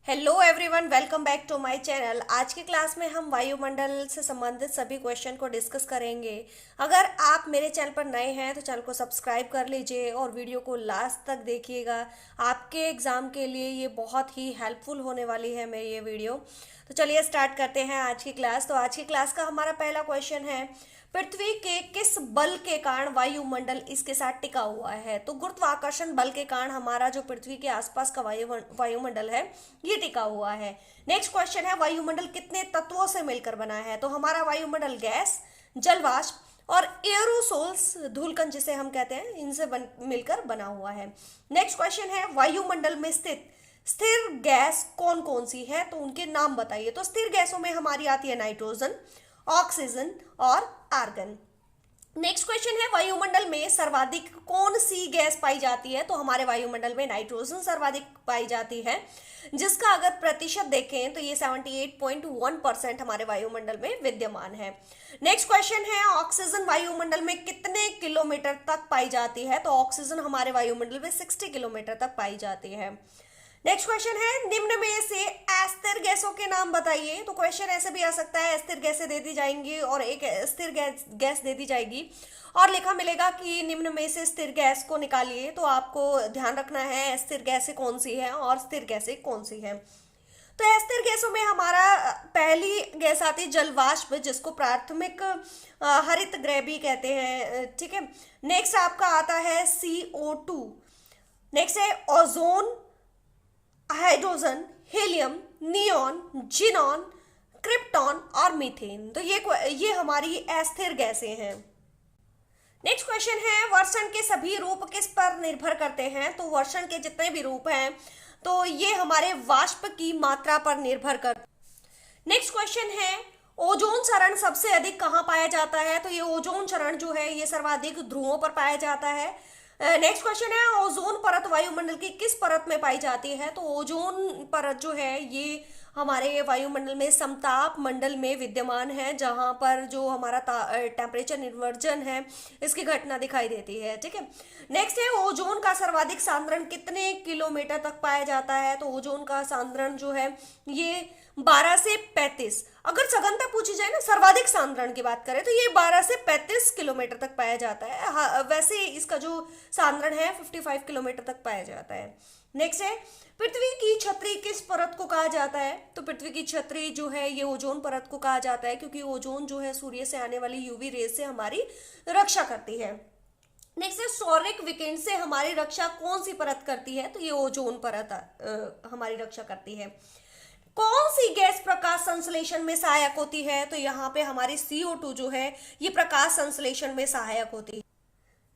Hello everyone, welcome back to my channel. आज की class में हम वायुमंडल से संबंधित सभी क्वेश्चन को डिस्कस करेंगे। अगर आप मेरे चैनल पर नए हैं तो चैनल को सब्सक्राइब कर लीजिए और वीडियो को लास्ट तक देखिएगा। आपके एग्ज़ाम के लिए ये बहुत ही हेल्पफुल होने वाली है मेरी ये वीडियो। तो चलिए स्टार्ट करते हैं आज की क्लास। तो आज की क्लास का हमारा पहला क्वेश्चन है, पृथ्वी के किस बल के कारण वायुमंडल इसके साथ टिका हुआ है। तो गुरुत्वाकर्षण बल के कारण हमारा जो पृथ्वी के आसपास का वायुमंडल है ये टिका हुआ है। नेक्स्ट क्वेश्चन है, वायुमंडल कितने तत्वों से मिलकर बना है। तो हमारा वायुमंडल गैस, जल वाष्प और एरोसोल्स, धूलकण जिसे हम कहते हैं, इनसे मिलकर बना हुआ है। नेक्स्ट क्वेश्चन है, वायुमंडल में स्थित स्थिर गैस कौन कौन सी है, तो उनके नाम बताइए। तो स्थिर गैसों में हमारी आती है नाइट्रोजन, ऑक्सीजन और आर्गन। नेक्स्ट क्वेश्चन है, वायुमंडल में सर्वाधिक कौन सी गैस पाई जाती है। तो हमारे वायुमंडल में नाइट्रोजन सर्वाधिक पाई जाती है, जिसका अगर प्रतिशत देखें तो ये 78.1% हमारे वायुमंडल में विद्यमान है। नेक्स्ट क्वेश्चन है, ऑक्सीजन वायुमंडल में कितने किलोमीटर तक पाई जाती है। तो ऑक्सीजन हमारे वायुमंडल में 60 किलोमीटर तक पाई जाती है। नेक्स्ट क्वेश्चन है, निम्न में से अस्थिर गैसों के नाम बताइए। तो क्वेश्चन ऐसे भी आ सकता है, अस्थिर गैसें दे दी जाएंगी और एक स्थिर गैस दे दी जाएगी और लिखा मिलेगा कि निम्न में से स्थिर गैस को निकालिए। तो आपको ध्यान रखना है स्थिर गैसें कौन सी है और स्थिर गैसें कौन सी है। तो अस्थिर गैसों में हमारा पहली गैस आती है जल वाष्प, जिसको प्राथमिक हरित गृह भी कहते हैं। ठीक है। नेक्स्ट आपका आता है CO2। नेक्स्ट है ozone, hydrogen, helium, neon, xenon, krypton और मीथेन। तो ये हमारी अस्थिर गैसें हैं। नेक्स्ट क्वेश्चन है, वर्षण के सभी रूप किस पर निर्भर करते हैं। तो वर्षण के जितने भी रूप हैं तो ये हमारे वाष्प की मात्रा पर निर्भर करते हैं। नेक्स्ट क्वेश्चन है, ओजोन क्षरण सबसे अधिक कहाँ पाया जाता है। तो ये ओजोन क्षरण जो है ये सर्वाधिक ध्रुवों पर पाया जाता है। नेक्स्ट क्वेश्चन है, ओजोन परत वायुमंडल की किस परत में पाई जाती है। तो ओजोन परत जो है ये हमारे वायुमंडल में समताप मंडल में विद्यमान है, जहां पर जो हमारा टेम्परेचर निर्वर्जन है इसकी घटना दिखाई देती है। ठीक है। नेक्स्ट है, ओजोन का सर्वाधिक सांद्रण कितने किलोमीटर तक पाया जाता है। तो ओजोन का सांद्रण जो है ये 12 से 35, अगर सघनता पूछी जाए ना, सर्वाधिक सांद्रण की बात करें तो ये 12 से 35 किलोमीटर तक पाया जाता है। हाँ, वैसे इसका जो सांद्रण है 55 किलोमीटर तक पाया जाता है। नेक्स्ट है, पृथ्वी की छतरी किस परत को कहा जाता है। तो पृथ्वी की छतरी जो है ये ओजोन परत को कहा जाता है, क्योंकि ओजोन जो है सूर्य से आने वाली यूवी रेज से हमारी रक्षा करती है। नेक्स्ट है, सौरिक विकिरण से हमारी रक्षा कौन सी परत करती है। तो ये ओजोन परत हमारी रक्षा करती है। कौन सी गैस प्रकाश संश्लेषण में सहायक होती है। तो यहाँ पे हमारी CO2 जो है ये प्रकाश संश्लेषण में सहायक होती है।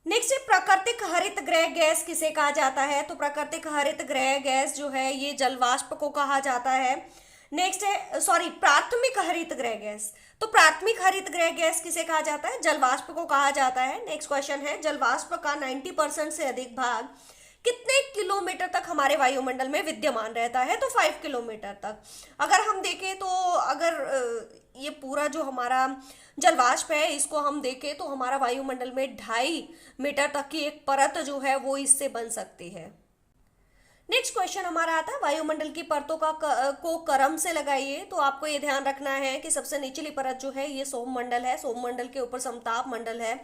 नेक्स्ट है, प्राकृतिक हरित गृह गैस किसे कहा जाता है। तो प्राकृतिक हरित गृह गैस जो है ये जल वाष्प को कहा जाता है। नेक्स्ट है, प्राथमिक हरित गृह गैस। तो प्राथमिक हरित गृह गैस किसे कहा जाता है, जल वाष्प को कहा जाता है। नेक्स्ट क्वेश्चन है, जल वाष्प का 90% से अधिक भाग कितने किलोमीटर तक हमारे वायुमंडल में विद्यमान रहता है। तो 5 किलोमीटर तक। अगर हम देखें तो अगर ये पूरा जो हमारा जलवाष्प है इसको हम देखें तो हमारा वायुमंडल में 2.5 मीटर तक की एक परत जो है वो इससे बन सकती है। नेक्स्ट क्वेश्चन हमारा आता है, वायुमंडल की परतों को क्रम से लगाइए। तो आपको ये ध्यान रखना है कि सबसे निचली परत जो है ये सोममंडल है, सोममंडल के ऊपर समताप मंडल है,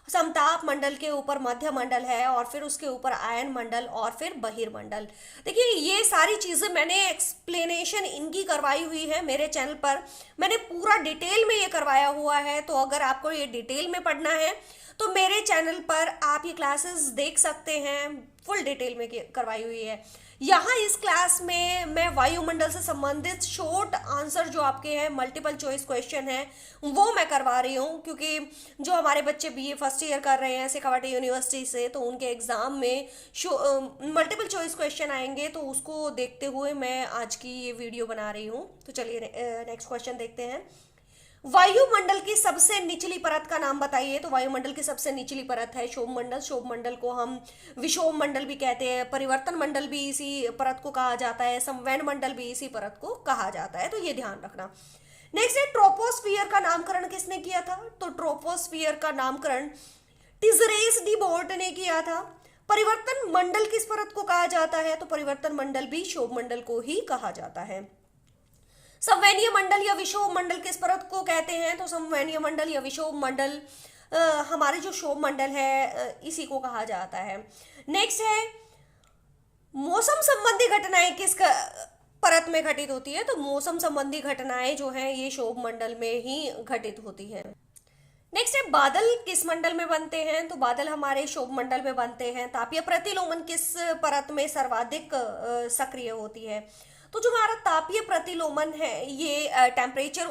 समताप मंडल के ऊपर मध्य मंडल है और फिर उसके ऊपर आयन मंडल और फिर बहिर्मंडल। देखिए ये सारी चीजें मैंने एक्सप्लेनेशन इनकी करवाई हुई है मेरे चैनल पर, मैंने पूरा डिटेल में ये करवाया हुआ है। तो अगर आपको ये डिटेल में पढ़ना है तो मेरे चैनल पर आप ये क्लासेस देख सकते हैं, फुल डिटेल में करवाई हुई है। यहाँ इस क्लास में मैं वायुमंडल से संबंधित शॉर्ट आंसर जो आपके हैं मल्टीपल चॉइस क्वेश्चन हैं वो मैं करवा रही हूँ, क्योंकि जो हमारे बच्चे BA फर्स्ट ईयर कर रहे हैं शेखावाटी यूनिवर्सिटी से, तो उनके एग्जाम में मल्टीपल चॉइस क्वेश्चन आएंगे, तो उसको देखते हुए मैं आज की ये वीडियो बना रही हूँ। तो चलिए नेक्स्ट क्वेश्चन देखते हैं, वायुमंडल की सबसे निचली परत का नाम बताइए। तो वायुमंडल की सबसे निचली परत है शोभमंडल। शोभमंडल को हम विषोभ मंडल भी कहते हैं, परिवर्तन मंडल भी इसी परत को कहा जाता है, संवहन मंडल भी इसी परत को कहा जाता है। तो ये ध्यान रखना। नेक्स्ट है, ट्रोपोस्फियर का नामकरण किसने किया था। तो ट्रोपोस्फियर का नामकरण टिजरेस डी बोर्ट ने किया था। परिवर्तन मंडल किस परत को कहा जाता है? तो परिवर्तन मंडल भी क्षोभ मंडल को ही कहा जाता है। संवहनीय मंडल या विक्षोभ मंडल किस परत को कहते हैं? तो संवहनीय मंडल या विक्षोभ मंडल हमारे जो क्षोभ मंडल है इसी को कहा जाता है। नेक्स्ट है, मौसम संबंधी घटनाएं किस परत में घटित होती है? तो मौसम संबंधी घटनाएं जो हैं ये क्षोभ मंडल में ही घटित होती है। नेक्स्ट है, बादल किस मंडल में बनते हैं? तो बादल हमारे क्षोभ मंडल में बनते हैं। तापीय प्रतिलोमन किस परत में सर्वाधिक सक्रिय होती है? तो जो हमारा तापीय प्रतिलोमन है ये टेम्परेचर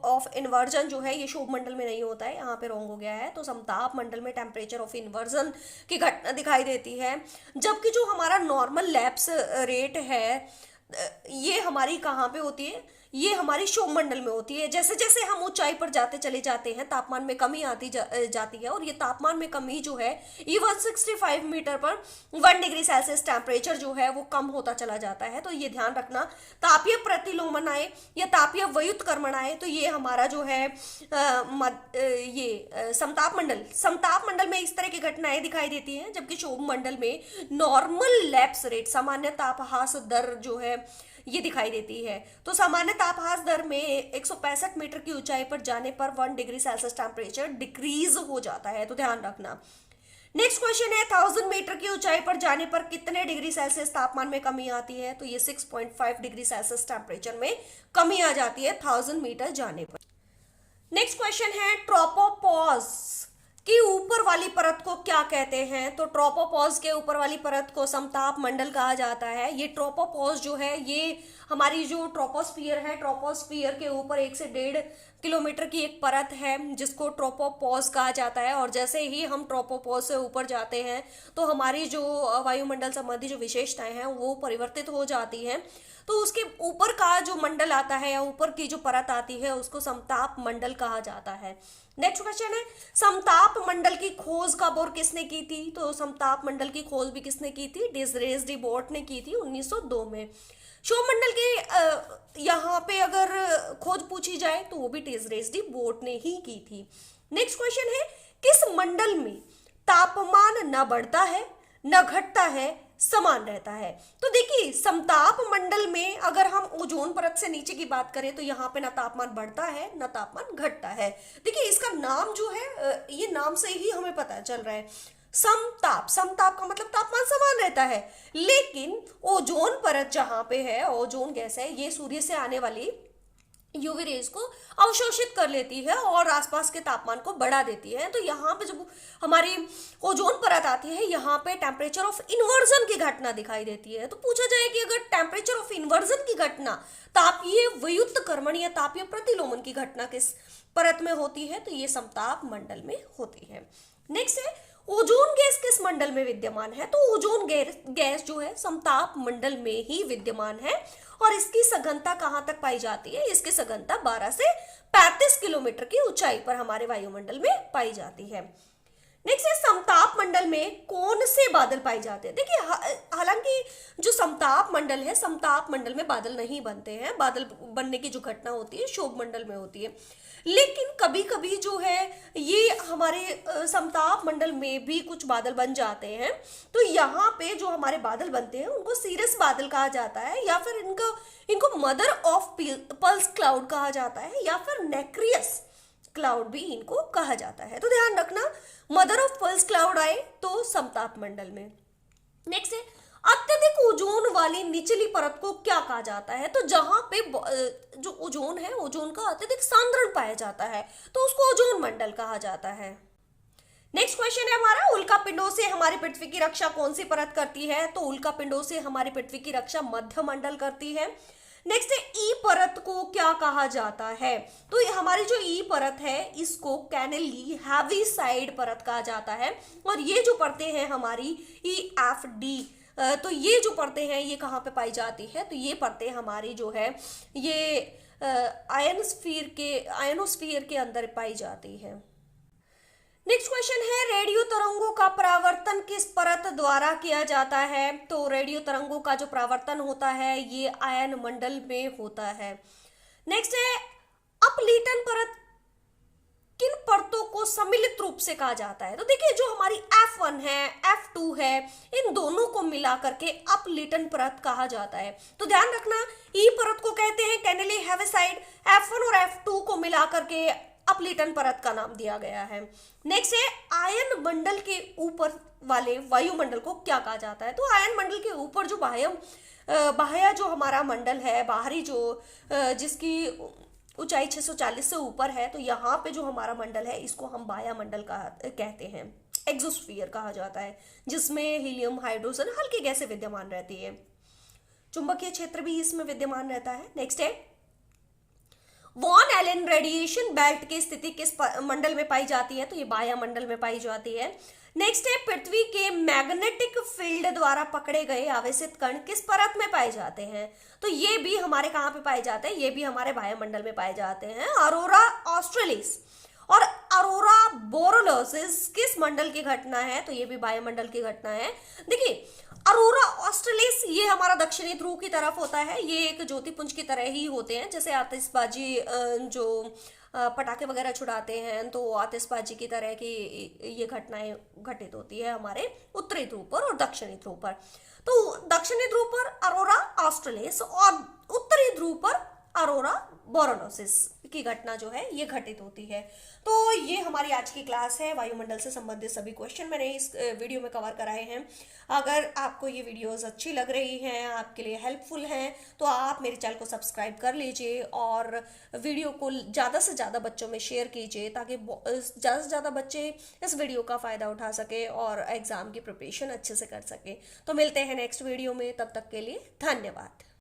ऑफ इन्वर्जन जो है ये क्षोभ मंडल में नहीं होता है, यहाँ पे रॉन्ग हो गया है। तो समताप मंडल में टेम्परेचर ऑफ इन्वर्जन की घटना दिखाई देती है, जबकि जो हमारा नॉर्मल लैप्स रेट है ये हमारी कहाँ पे होती है? ये हमारी क्षोभ मंडल में होती है। जैसे जैसे हम ऊंचाई पर जाते चले जाते हैं तापमान में कमी आती जाती है, और ये तापमान में कमी जो है ये 165 मीटर पर 1 डिग्री सेल्सियस टेम्परेचर जो है वो कम होता चला जाता है। तो ये ध्यान रखना, तापीय प्रतिलोमन आए या तापीय व्युत्क्रमण आए तो ये हमारा जो है समताप मंडल में इस तरह की घटनाएं दिखाई देती हैं, जबकि क्षोभ मंडल में नॉर्मल लैप्स रेट सामान्य तापहास दर जो है ये दिखाई देती है। तो सामान्य तापहास दर में 165 मीटर की ऊंचाई पर जाने पर 1 डिग्री सेल्सियस टेम्परेचर डिक्रीज हो जाता है, तो ध्यान रखना। नेक्स्ट क्वेश्चन है, 1000 मीटर की ऊंचाई पर जाने पर कितने डिग्री सेल्सियस तापमान में कमी आती है? तो ये 6.5 डिग्री सेल्सियस टेम्परेचर में कमी आ जाती है 1000 मीटर जाने पर। नेक्स्ट क्वेश्चन है, ट्रोपोपॉज की ऊपर वाली परत को क्या कहते हैं? तो ट्रोपोपॉज के ऊपर वाली परत को समताप मंडल कहा जाता है। ये ट्रोपोपॉज जो है ये हमारी जो ट्रोपोस्फियर है, ट्रोपोस्फियर के ऊपर 1 से 1.5 किलोमीटर की एक परत है जिसको ट्रोपोपॉज कहा जाता है। और जैसे ही हम ट्रोपोपॉज से ऊपर जाते हैं तो हमारी जो वायुमंडल संबंधी जो विशेषताएं हैं वो परिवर्तित हो जाती हैं। तो उसके ऊपर का जो मंडल आता है या ऊपर की जो परत आती है उसको समताप मंडल कहा जाता है। नेक्स्ट क्वेश्चन है, समताप मंडल की खोज कब और किसने की थी? तो समताप मंडल की खोज भी किसने की थी? डिसरेस डी बोट ने की थी 1902 में। क्षोभ मंडल के यहाँ पे अगर खोज पूछी जाए तो वो भी डिसरेस डी बोट ने ही की थी। नेक्स्ट क्वेश्चन है, किस मंडल में तापमान न बढ़ता है न घटता है, समान रहता है? तो देखिए, समताप मंडल में अगर हम ओजोन परत से नीचे की बात करें तो यहाँ पे ना तापमान बढ़ता है ना तापमान घटता है। देखिए, इसका नाम जो है ये नाम से ही हमें पता चल रहा है समताप। समताप का मतलब तापमान समान रहता है, लेकिन ओजोन परत जहां पे है, ओजोन गैस है, ये सूर्य से आने वाली यूवी रेज को अवशोषित कर लेती है और आसपास के तापमान को बढ़ा देती है। तो यहाँ पे जब हमारी ओजोन परत आती है यहाँ पे टेम्परेचर ऑफ इन्वर्जन की घटना दिखाई देती है। तो पूछा जाए कि अगर टेम्परेचर ऑफ इन्वर्जन की घटना तापीय व्युत्क्रमण या तापीय प्रतिलोमन की घटना किस परत में होती है? तो ये समताप मंडल में होती है। नेक्स्ट है, ओजोन गैस किस मंडल में विद्यमान है? तो ओजोन गैस जो है समताप मंडल में ही विद्यमान है। और इसकी सघनता कहां तक पाई जाती है? इसकी सघनता 12 से 35 किलोमीटर की ऊंचाई पर हमारे वायुमंडल में पाई जाती है। नेक्स्ट है, समताप मंडल में कौन से बादल पाए जाते हैं? देखिए, हालांकि जो समताप मंडल है, समताप मंडल में बादल नहीं बनते हैं। बादल बनने की जो घटना होती है क्षोभ मंडल में होती है, लेकिन कभी कभी जो है ये हमारे समताप मंडल में भी कुछ बादल बन जाते हैं। तो यहाँ पे जो हमारे बादल बनते हैं उनको सीरस बादल कहा जाता है, या फिर इनको मदर ऑफ पल्स क्लाउड कहा जाता है, या फिर नेक्रियस क्लाउड भी इनको कहा जाता है। तो ध्यान रखना, मदर ऑफ पल्स क्लाउड आए तो समताप मंडल में। नेक्स्ट है, अत्यधिक ओजोन वाली निचली परत को क्या कहा जाता है? तो जहां पे जो ओजोन है, ओजोन का अत्यधिक सांद्रण पाया जाता है तो उसको ओजोन मंडल कहा जाता है। नेक्स्ट क्वेश्चन है हमारा, उल्का पिंडों से हमारी पृथ्वी की रक्षा कौन सी परत करती है? तो उल्का पिंडों से हमारी पृथ्वी की रक्षा मध्य मंडल करती है। नेक्स्ट है, ई परत को क्या कहा जाता है? तो हमारी जो ई परत है इसको कैनेली हैवी साइड परत कहा जाता है। और ये जो परतें हैं हमारी ई एफ डी, तो ये जो परतें हैं ये कहाँ पे पाई जाती है? तो ये परतें हमारी जो है ये आयनोस्फीयर के अंदर पाई जाती है। नेक्स्ट क्वेश्चन है, रेडियो तरंगों का परावर्तन किस परत द्वारा किया जाता है? तो रेडियो तरंगों का जो परावर्तन होता है ये आयन मंडल में होता है। नेक्स्ट है, अपलीटन परत किन परतों को सम्मिलित रूप से कहा जाता है? तो देखिए, जो हमारी F1 है, F2 है, इन दोनों को मिला करके अपलिटन परत कहा जाता है। तो ध्यान रखना, ई परत को कहते हैं कैनेली हेविसाइड, F1 और F2 को मिला करके अपलिटन परत का नाम दिया गया है। नेक्स्ट है, आयन मंडल के ऊपर वाले वायुमंडल को क्या कहा जाता है? तो आयन मंडल के ऊपर जो बाह्य जो हमारा मंडल है, बाहरी जो जिसकी ऊंचाई 640 से ऊपर है, तो यहाँ पे जो हमारा मंडल है इसको हम बाह्य मंडल कहते हैं, एक्सोस्फीयर कहा जाता है, जिसमें हीलियम, हाइड्रोजन, हल्की गैसें विद्यमान रहती है। चुंबकीय क्षेत्र भी इसमें विद्यमान रहता है। नेक्स्ट है, वॉन एलन रेडिएशन बेल्ट की स्थिति किस मंडल में पाई जाती है? तो ये बाह्य मंडल में पाई जाती है। नेक्स्ट है, पृथ्वी के मैग्नेटिक फील्ड द्वारा पकड़े गए आवेशित कण किस परत में पाए जाते हैं? तो ये भी हमारे कहाँ पे पाए जाते हैं? ये भी हमारे बाह्य मंडल में पाए जाते हैं, अरोरा ऑस्ट्रेलिस। और अरोरा बोरोलोसिस किस मंडल की घटना है? तो ये भी वायुमंडल की घटना है। देखिए, अरोरा ऑस्ट्रेलिस ये हमारा दक्षिणी ध्रुव की तरफ होता है। ये एक ज्योतिपुंज की तरह ही होते हैं, जैसे आतिशबाजी जो पटाखे वगैरह छुड़ाते हैं, तो आतिशबाजी की तरह की ये घटनाएं घटित होती है हमारे उत्तरी ध्रुव पर और दक्षिणी ध्रुव पर। तो दक्षिणी ध्रुव पर अरोरा ऑस्ट्रेलिस और उत्तरी ध्रुव पर अरोरा बोरोलोसिस की घटना जो है ये घटित होती है। तो ये हमारी आज की क्लास है। वायुमंडल से संबंधित सभी क्वेश्चन मैंने इस वीडियो में कवर कराए हैं। अगर आपको ये वीडियोस अच्छी लग रही हैं, आपके लिए हेल्पफुल हैं, तो आप मेरे चैनल को सब्सक्राइब कर लीजिए और वीडियो को ज़्यादा से ज़्यादा बच्चों में शेयर कीजिए, ताकि ज़्यादा से ज़्यादा बच्चे इस वीडियो का फ़ायदा उठा सके और एग्ज़ाम की प्रिपरेशन अच्छे से कर सके। तो मिलते हैं नेक्स्ट वीडियो में, तब तक के लिए धन्यवाद।